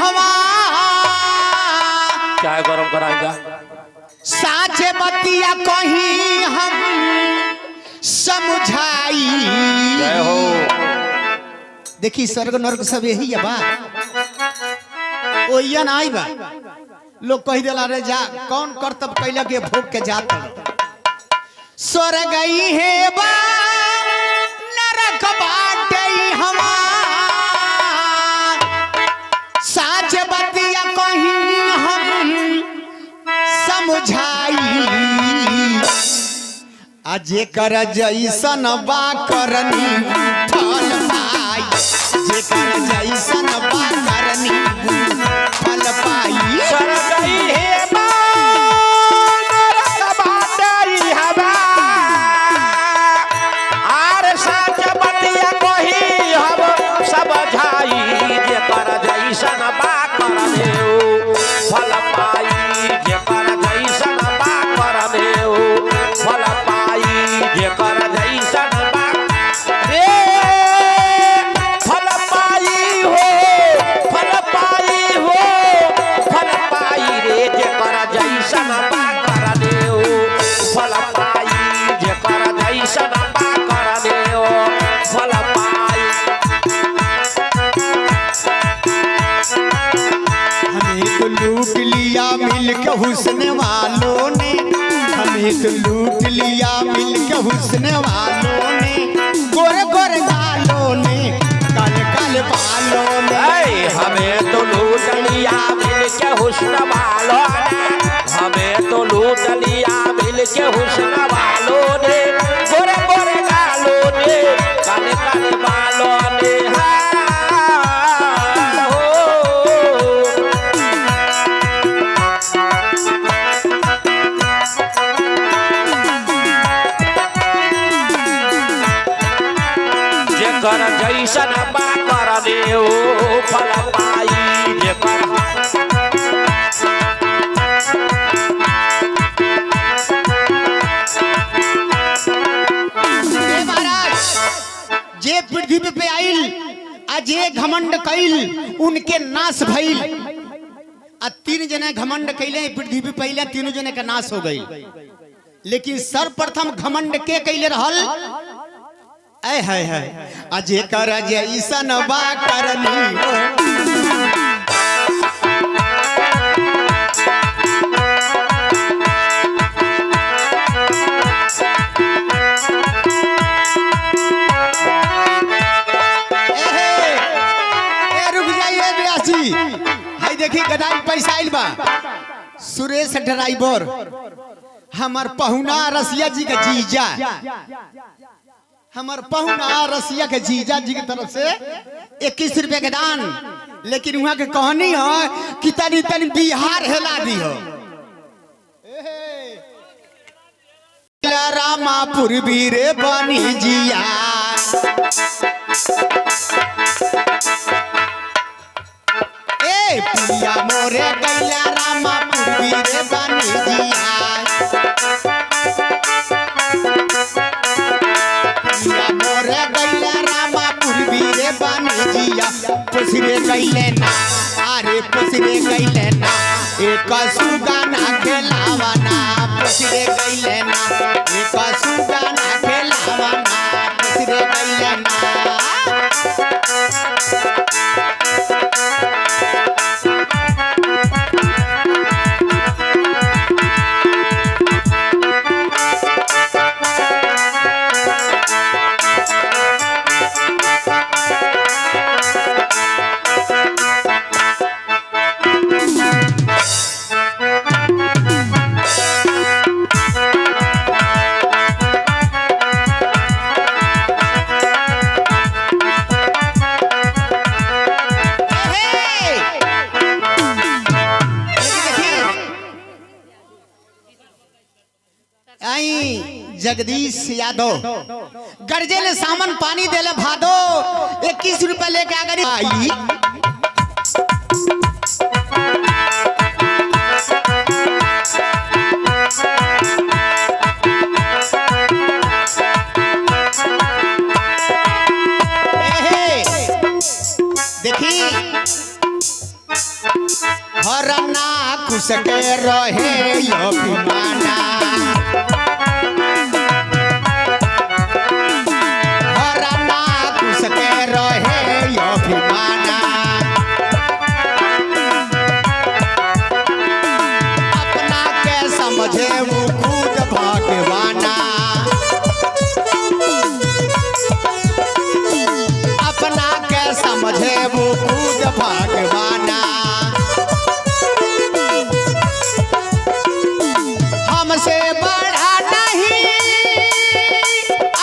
हवा चाय गरम कराएगा साचे बतिया कहीं हम समझाई। जय हो। देखी स्वर्ग नर्क सब यही है बा ओइया ना आई बा लोग कह दिला रे जा कौन कर्तव्य कैला के भोग के जात स्वर्ग ही है बा नरक बाटे हवा साच बतिया कहीं हम समझाई। अजे कर जैसन बा करनी फल पाई जेकर जैसन बा करनी फल पाई। सरगई हे बा नरक बाटे हवा आर साच बतिया कही हम समझाई जेकर जैसन बा करने फल पाई जेकर जैसन बा करने फल पाई जेकर जैसन बा रे फल पाई हो फल पाई रे जेकर जैसन बा करने फल पाई जेकर जैसन बा करने फल पाई। हमें तो लूट लिया मिल के हुस्न वालों ने हमें तो लूट लिया मिल के हुस्न वालों ने गोरे गोरे गालों ने काले काले बालों ने। हमें तो लूट लिया मिल के हुस्न वालों ने हमें तो लूट लिया मिल के हुस्न वालों ने गोरे गोरे गालों ने काले काले बालों ने। जेकर जैसन बा करने फल पाई जेकर महाराज जे पृथ्वी पे आइल आ जे घमंड कैल उनके नाश भइल आ तीन जने घमंड कैले पृथ्वी पे पहले तीनों जने का नाश हो गई। लेकिन सर्वप्रथम घमंड के कैले रहल ऐ है अजे कर जैसन बा करनी। हाय देखी गदाई पैसा आइल बा सुरेश ड्राइवर हमार पहुना रसिया जी का जीजा हमार पहुना रसिया के जीजा जी की तरफ से 21 रुपए के दान। लेकिन वहां के कहानी है कि तनी तनी बिहार हिला दी हो रामापुर वीरे बनी जिया ए पिया मोरे गैला रामापुर वीरे बनी जिया पिया मोरे गैला रामापुर वीरे बनी जिया पुसरे गैले ना अरे पुसरे गैले ना एक सुगाना खेलावाना पुसरे गैले ना एक सुगाना खेलावाना पुसरे गैले ना। जगदीश यादव गर्जेले सामन पानी देले भादो 21 रुपए लेके आ गई आई। देखी हरना कुछ के रहे अभिमाना हरना कुछ के रहे अभिमाना अपना के समझे वो खुद भगवाना अपना के समझे वो खुद भगवाना हमसे बड़ा नहीं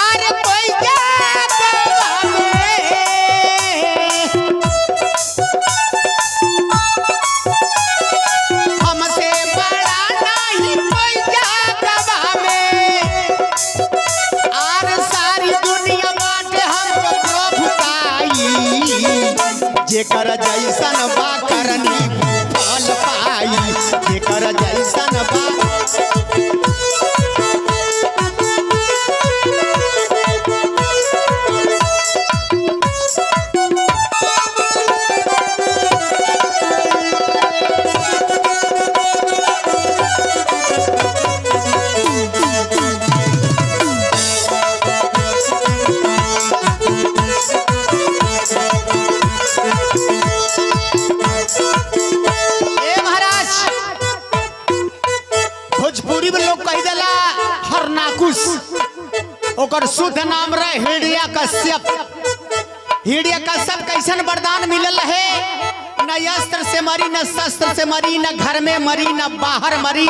अरे कोई हमसे बड़ा नहीं कोई में और सारी दुनिया बाटे हमको प्रभुताई जेकर जैसन बा करनी फल पाई जेकर जैसन बा भोजपुरी में लोग कह देला हरनाकुश ओकर शुद्ध नाम रहे हिड़िया कश्यप हिड़िया कश्यप कैसन वरदान मिलल है न अस्त्र से मरी न शस्त्र से मरी न घर में मरी न बाहर मरी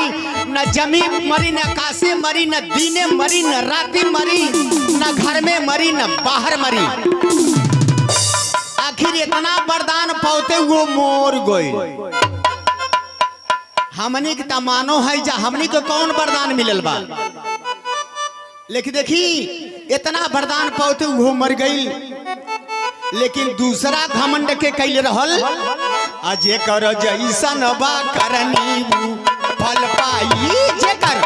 न जमीन मरी न काशी मरी न दीने मरी न राती मरी न घर में मरी न बाहर मरी आखिर इतना वरदान पाते वो मोर गए हमनी के तमानो है जा हमनी को कौन वरदान मिलल बा लेकिन देखी इतना वरदान पाते वो मर गई लेकिन दूसरा घमंड के कैल रहल अजे कर जैसन बा करनी फल पाई जेकर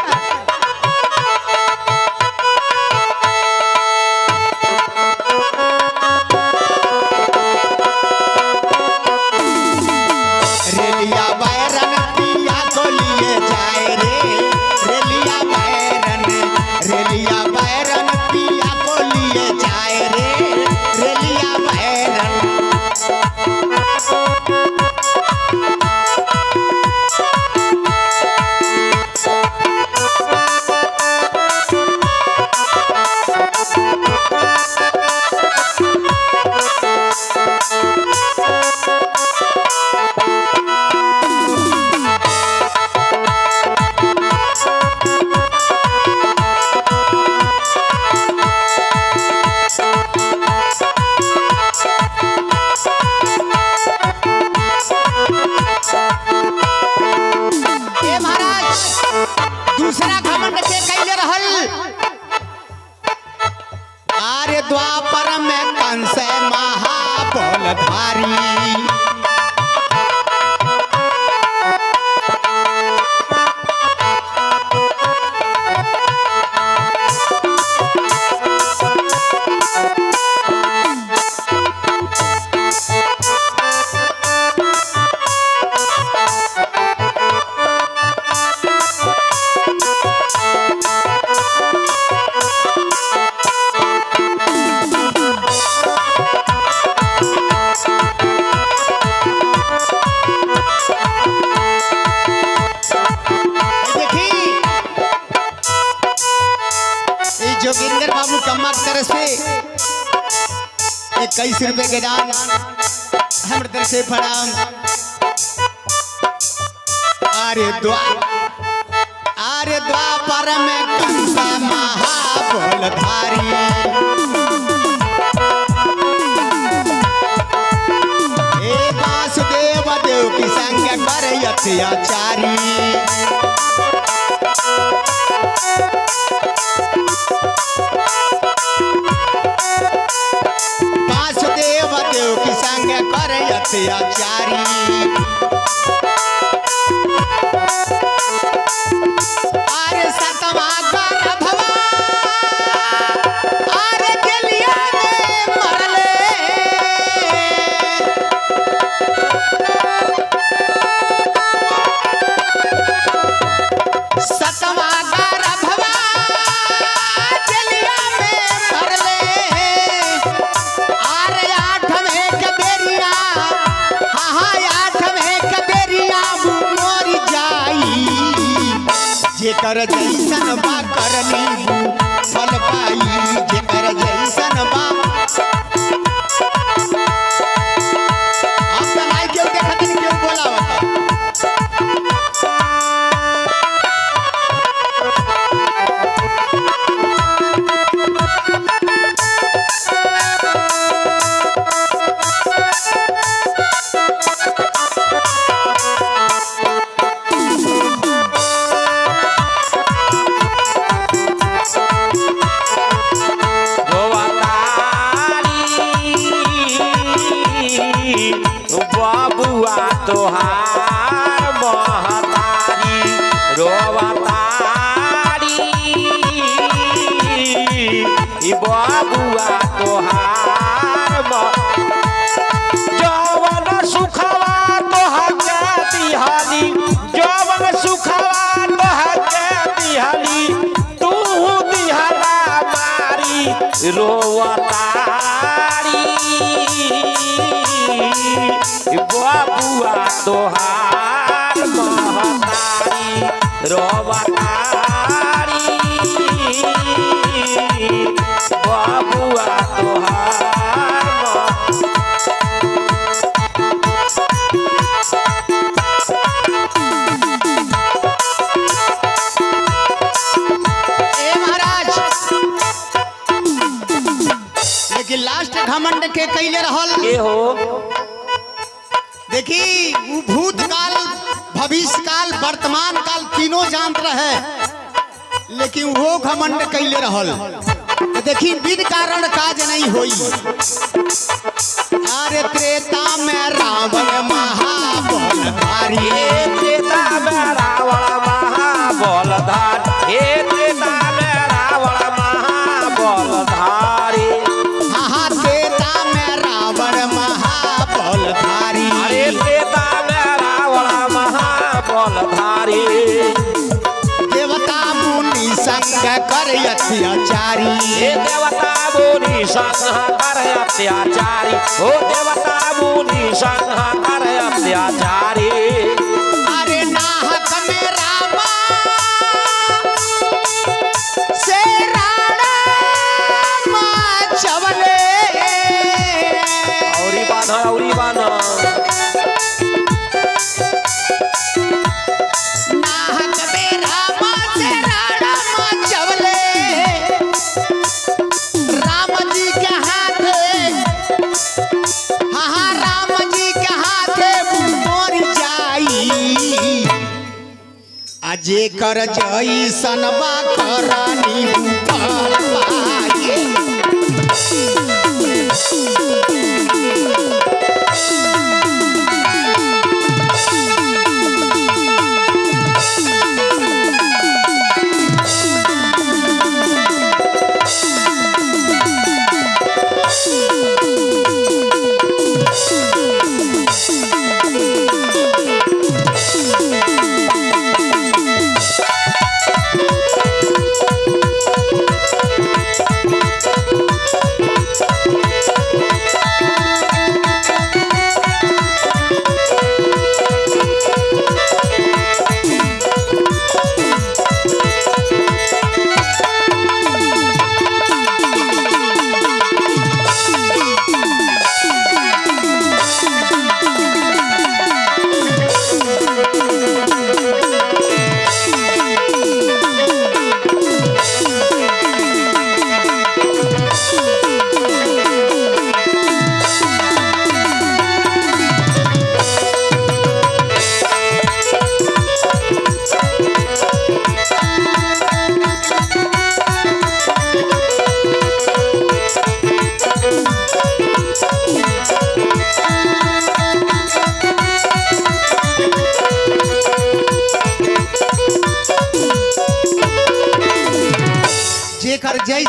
रेलिया बैरन पिया को लिए जाए रे रेलिया बैरन पिया को लिए जाए रे रेलिया बैरन दूसरा घमंड के कैले रहल आर्य द्वापर में कंस महाबलधारी जोगिंदर बाबू कम्मा की तरफ से 21 रुपए के दान हमारे तरफ से प्रणाम आर्य द्वापर में कंस महाबलधारी वासुदेव देव की संग कर अत्याचारी वासुदेव देव की संग कर अत्याचारी अरे सतवा गर्भवा अरे गलिया में मरले जेकर जैसन बा करनी फल पाई जेकर जैसन बा आप बनाई क्यों देखत नहीं क्यों बोला बबुआ तोहार महतारी रोवतारी बबुआ तोहार जवन सुखवा तोहके दिहली जवन सुखवा तोहके दिहली तू दिहला मारी रोवतारी बबुआ तोहार महतारी रोवतारी बबुआ तोहार महाराज लेकिन लास्ट घमंड के कैले रहल के हो देखी वो भूतकाल भविष्य काल वर्तमान काल तीनों जानत रहे लेकिन वो घमंड कैले रहल देखी बिन कारण काज नहीं होई अरे त्रेता में रावण महाबलधारी त्रेता में रावण महाबलधारी त्रेता में रावण महाबलधारी हाँ त्रेता में रावण महाबलधारी त्रेता में रावण महाबलधारी देवता मुनि संग कर अत्याचारी देवता मुनि संग कर अत्याचारी ओ देवता मुनि संग कर अत्याचारी अरे नाहक में रामा से राणा चवले औरी बाना नाहक में रामा से राणा चवले राम जी के हाथे हाँ राम जी के हाथे मोर जाई अजे कर जैसन बा करानी फल पाई जेकर जैसे